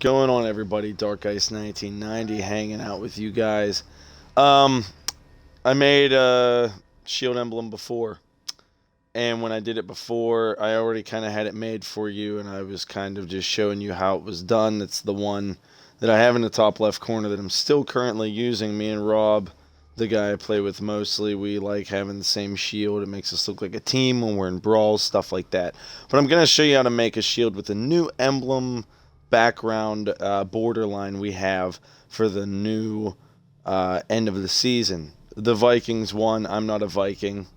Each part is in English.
Going on, everybody? Dark Ice 1990 hanging out with you guys. Um, I made a shield emblem before, and when I did it before, I already kind of had it made for you, and I was kind of just showing you how it was done. It's the one that I have in the top left corner that I'm still currently using. Me and Rob, the guy I play with mostly, we like having the same shield. It makes us look like a team when we're in brawls, stuff like that. But I'm going to show you how to make a shield with a new emblem background borderline we have for the new end of the season. The Vikings won. I'm not a Viking.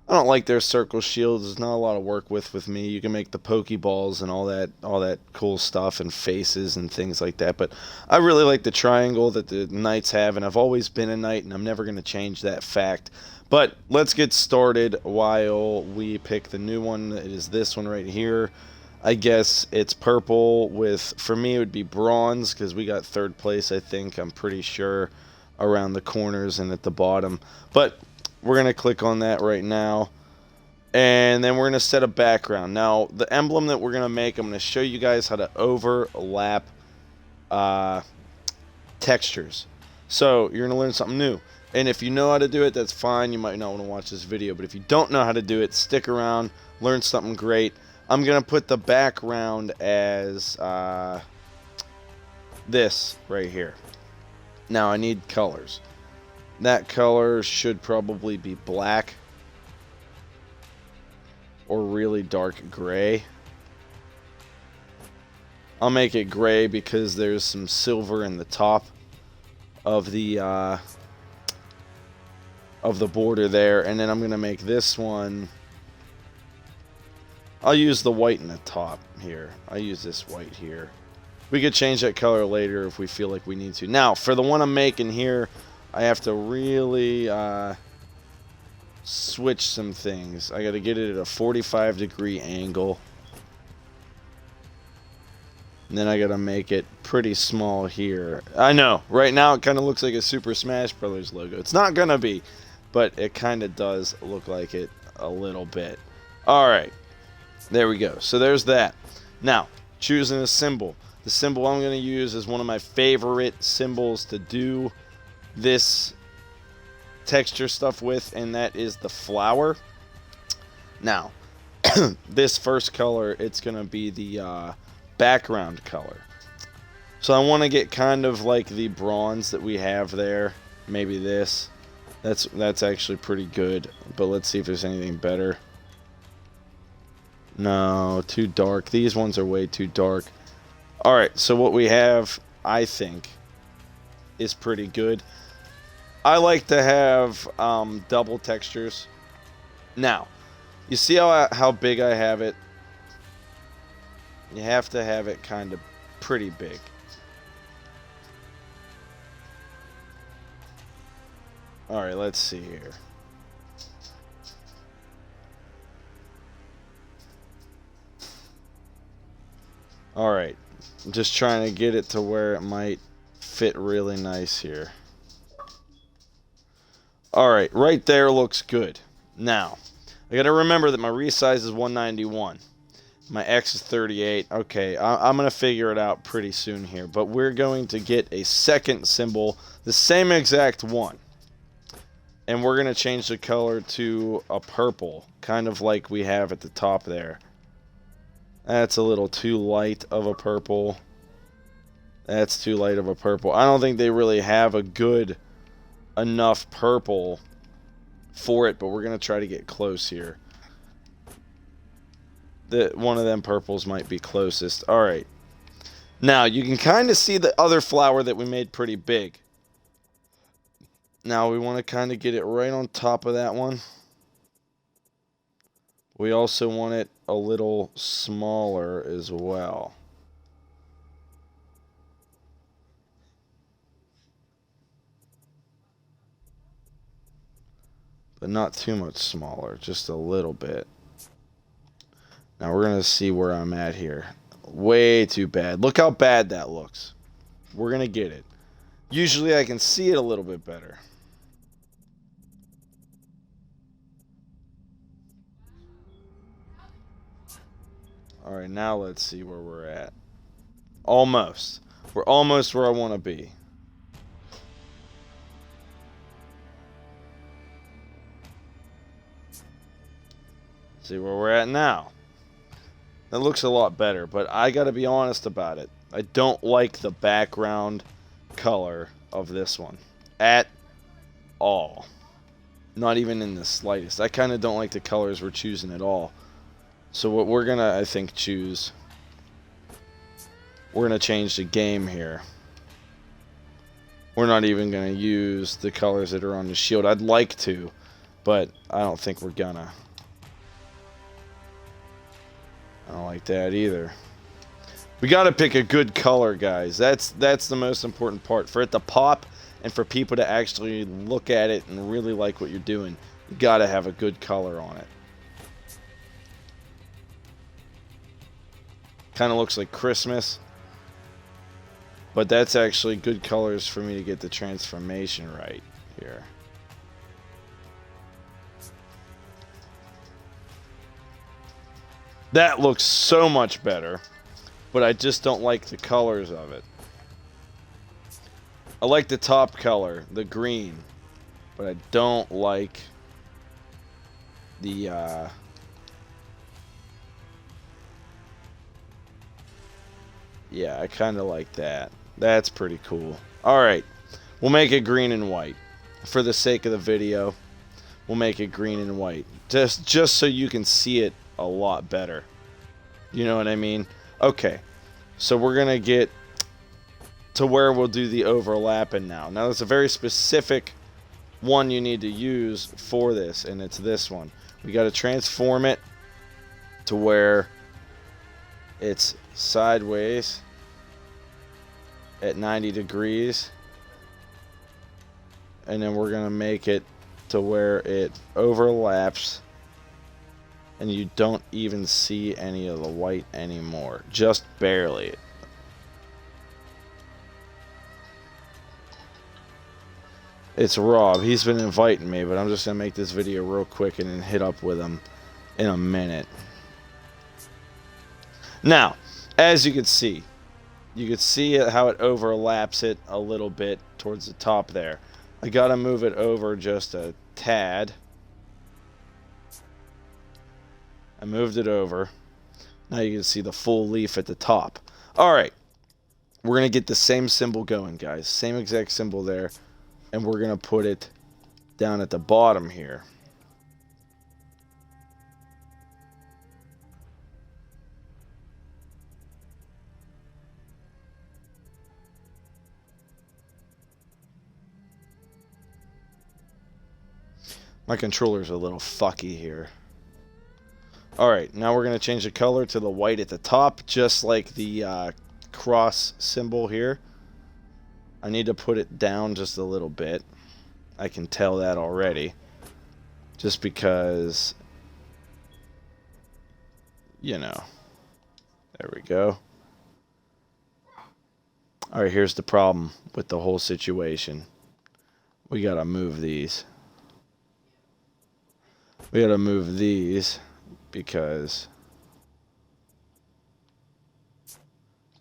I don't like their circle shields. There's not a lot of work with me. You can make the pokeballs and all that cool stuff and faces and things like that. But I really like the triangle that the knights have, and I've always been a knight, and I'm never going to change that fact. But let's get started while we pick the new one. It is this one right here. I guess it's purple with, for me, it would be bronze because we got third place, I think. I'm pretty sure around the corners and at the bottom. But we're going to click on that right now. And then we're going to set a background. Now, the emblem that we're going to make, I'm going to show you guys how to overlap textures. So, you're going to learn something new. And if you know how to do it, that's fine. You might not want to watch this video. But if you don't know how to do it, stick around. Learn something great. I'm going to put the background as this right here. Now, I need colors. That color should probably be black or really dark gray. I'll make it gray because there's some silver in the top of the border there, and then I'm gonna make this one. I'll use the white in the top here. I'll use this white here. We could change that color later if we feel like we need to. Now, for the one I'm making here, I have to really switch some things. I got to get it at a 45-degree angle. And then I got to make it pretty small here. I know, right now it kind of looks like a Super Smash Bros. Logo. It's not going to be, but it kind of does look like it a little bit. Alright, there we go. So there's that. Now, choosing a symbol. The symbol I'm going to use is one of my favorite symbols to do this texture stuff with, and that is the flower. Now, this first color, it's going to be the background color. So I want to get kind of like the bronze that we have there. Maybe this. That's actually pretty good, but let's see if there's anything better. No, too dark. These ones are way too dark. Alright, so what we have, I think, is pretty good. I like to have double textures. Now, you see how big I have it? You have to have it kind of pretty big. Alright, let's see here. Alright, I'm just trying to get it to where it might fit really nice here. Alright, right there looks good. Now, I gotta remember that my resize is 191. My X is 38. Okay, I'm gonna figure it out pretty soon here. But we're going to get a second symbol, the same exact one. And we're gonna change the color to a purple, kind of like we have at the top there. That's a little too light of a purple. That's too light of a purple. I don't think they really have a good enough purple for it, but we're going to try to get close here. One of them purples might be closest. Alright. Now, you can kind of see the other flower that we made pretty big. Now, we want to kind of get it right on top of that one. We also want it a little smaller as well. But not too much smaller, just a little bit. Now we're going to see where I'm at here. Way too bad. Look how bad that looks. We're going to get it. Usually I can see it a little bit better. Alright, now let's see where we're at. Almost. We're almost where I want to be. See where we're at now. That looks a lot better, but I gotta be honest about it. I don't like the background color of this one at all. Not even in the slightest. I kind of don't like the colors we're choosing at all. So what we're gonna, I think, choose, we're gonna change the game here. We're not even gonna use the colors that are on the shield. I'd like to, but I don't think we're gonna. I don't like that either. We gotta pick a good color, guys. That's the most important part. For it to pop and for people to actually look at it and really like what you're doing, you gotta have a good color on it. Kind of looks like Christmas, but that's actually good colors for me to get the transformation right here. That looks so much better, but I just don't like the colors of it. I like the top color, the green, but I don't like the yeah, I kind of like that. That's pretty cool. Alright, we'll make it green and white. For the sake of the video, we'll make it green and white. Just so you can see it a lot better. You know what I mean? Okay, so we're going to get to where we'll do the overlapping now. Now, there's a very specific one you need to use for this, and it's this one. We got to transform it to where it's sideways at 90 degrees, and then we're going to make it to where it overlaps and you don't even see any of the white anymore, just barely. It's Rob. He's been inviting me, but I'm just gonna make this video real quick and then hit up with him in a minute. Now, as you can see how it overlaps it a little bit towards the top there. I gotta move it over just a tad. I moved it over. Now you can see the full leaf at the top. Alright. We're going to get the same symbol going, guys. Same exact symbol there. And we're going to put it down at the bottom here. My controller's a little fucky here. Alright, now we're going to change the color to the white at the top, just like the cross symbol here. I need to put it down just a little bit. I can tell that already. Just because, you know. There we go. Alright, here's the problem with the whole situation. We got to move these. We got to move these. Because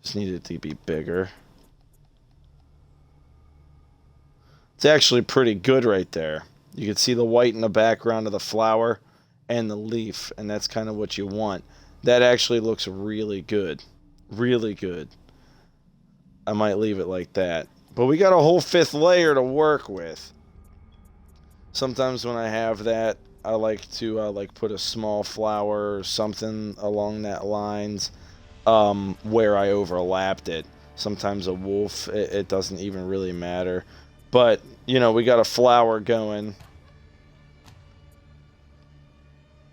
just need it to be bigger. It's actually pretty good right there. You can see the white in the background of the flower and the leaf, and that's kind of what you want. That actually looks really good. Really good. I might leave it like that. But we got a whole 5th layer to work with. Sometimes when I have that, I like to like put a small flower or something along that lines where I overlapped it. Sometimes a wolf, it doesn't even really matter. But, you know, we got a flower going.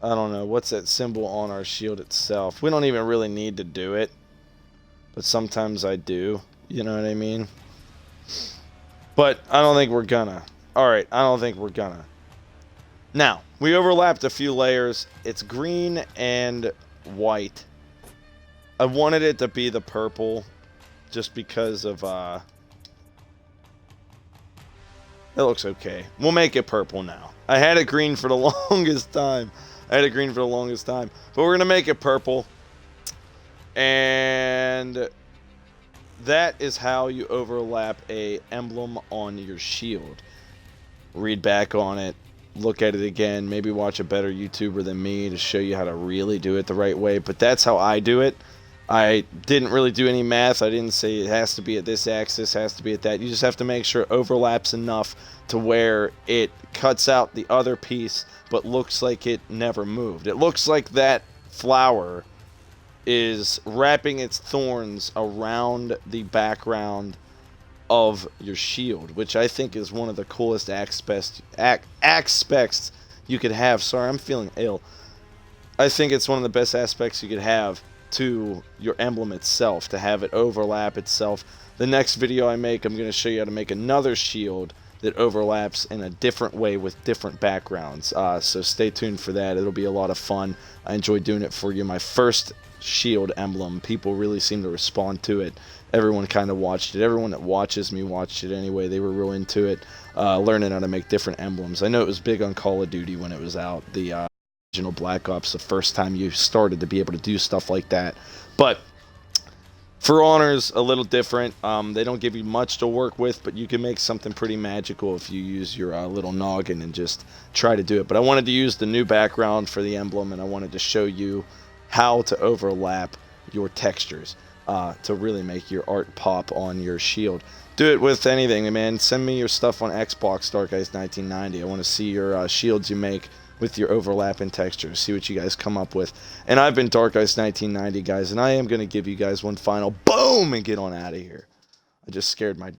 I don't know, what's that symbol on our shield itself? We don't even really need to do it. But sometimes I do. You know what I mean? But I don't think we're gonna. Alright, I don't think we're gonna. Now, we overlapped a few layers. It's green and white. I wanted it to be the purple just because of, it looks okay. We'll make it purple now. I had it green for the longest time. But we're going to make it purple. And that is how you overlap a emblem on your shield. Read back on it, look at it again, maybe watch a better YouTuber than me to show you how to really do it the right way, but that's how I do it. I didn't really do any math. I didn't say it has to be at this axis, has to be at that. You just have to make sure it overlaps enough to where it cuts out the other piece but looks like it never moved. It looks like that flower is wrapping its thorns around the background of your shield, which I think is one of the coolest aspects you could have. Sorry, I'm feeling ill. I think it's one of the best aspects you could have to your emblem itself, to have it overlap itself. The next video I make, I'm going to show you how to make another shield that overlaps in a different way with different backgrounds. So stay tuned for that. It'll be a lot of fun. I enjoy doing it for you. My first shield emblem, people really seem to respond to it. Everyone kind of watched it. Everyone that watches me watched it anyway. They were real into it, learning how to make different emblems. I know it was big on Call of Duty when it was out, the original Black Ops, the first time you started to be able to do stuff like that. But For Honor's a little different. They don't give you much to work with, but you can make something pretty magical if you use your little noggin and just try to do it. But I wanted to use the new background for the emblem, and I wanted to show you how to overlap your textures to really make your art pop on your shield. Do it with anything, man. Send me your stuff on Xbox, DarkEyes1990. I want to see your shields you make with your overlapping textures. See what you guys come up with. And I've been DarkEyes1990, guys, and I am going to give you guys one final boom and get on out of here. I just scared my